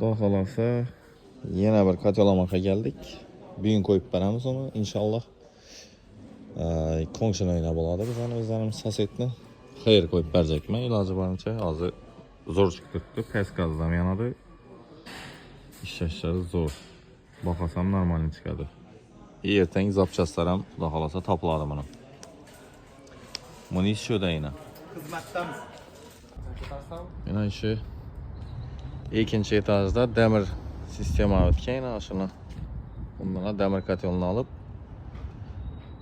Xudo xolasa yana bir katalomaga geldik. Bugün koyup beramiz onu inşallah. Ko'ngshini o'ynab oladi bizani o'zlarimiz sosetni. Xayr qo'yib berjakman. Iloji boricha hozir zo'r chiqib turibdi. Past gazdan yanadi. İşlashlari zo'r. Boqasam normal chiqadi. Ertang zapchastlar ham xudo xolasa topiladi buni. Buni shu deyna. Xizmatdamiz. Mana shu ikkinchi etajda demir sistema o'tgan, shuni bundan demir kotelni olib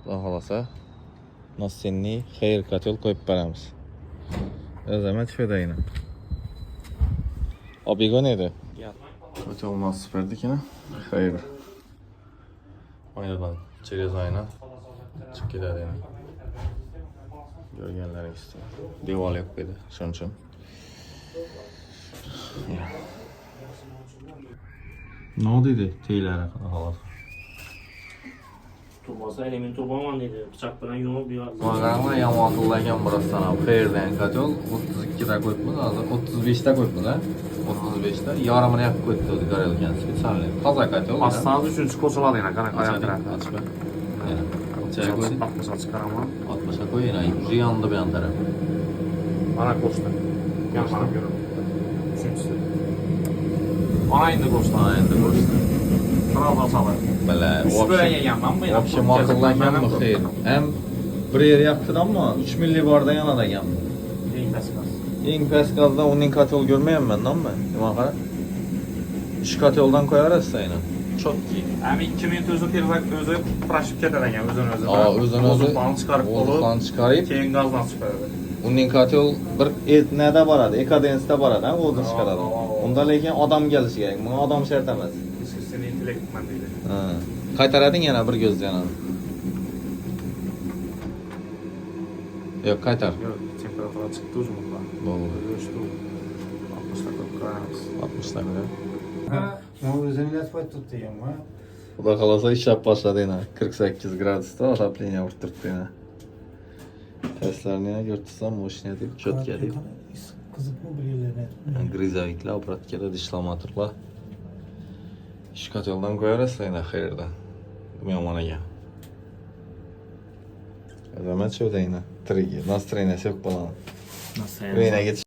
xudo xolasa nassenni xayr kotel qo'yib beramiz. O'zimiz shu deyna. Obigon edi. Kotel nasib berdikini. Xayr. Oynadan через oyna chiqib ketadi endi. Görgenleringizda devor yo'q edi, shuning uchun. Ne dedi teylere halas? Turbası element turbaman dedi. Bıçak bilan yumub berdi. Mağarama yamaqıllagan burasdan ham xayrdan katel 32 ta qo'yibmiz, hozir 35 ta qo'yibmiz, ha? 35 ta yarımını yoqib qo'yibdi garelgan spesialni. Toza katel. Aslan uchinchi ko'rsalar yana qana qayoqdan. Açma. Çay koy. 60 çıkaramam. 60'a koy yine. Уже yandı bir yan taraf. Ana koştu. Yanlarım görüyorum. Üçüncüsü. Ana indi koştu. Ha, endi ko'rishdi. Sıraldan salar. Bala. Üç böyle yanmam mı? Вообще maqullangan mı xeyr? Hem bir yer yaptı ama 3 milli barda yanada yandı. Eng past gaz. Eng past gazda uning katel görmeyeyim ben mi? Nima qara? 3 kateldan koyarız sayını. Çok iyi. Hem 2 minut özü tersak özü praşıp ketar ekan özünü özü. Aa, özünü özü. Bozuklarını çıkarıp Bozuklarını çıkarıp. Keyin gazdan çıkarır. Uning katel bir etnede baradi, ekadensda baradi, ha, o'zini chiqaradi. Unda lekin odam kelishi kerak. Buni odam shart emas. Seni intellektman deydi. Ha. Qaytarading yana bir ko'z yana. Yo'q, qaytar. Yok, temperatura çıktı uzunlukla. Bo'ldi. Ölçtü. 60 dakika koyarız. 60 dakika. Ben o'zini yatib tutdiyim, ha. Xudo xolasa ishlab boshladi yana. 48 gradusda отопление urib turibdi yana. Testlarni yana ko'rtsam, moshina deb cho'tka deb. Qiziqmi bir yerlarga? Grizaviklar, obratkalar, dishlamatorlar. Ish koteldan koyarız yana xayrda. Bu yomonaga. Azamat shu deyna. Trigi, настроение yo'q bo'ladi. Nasıl Reyna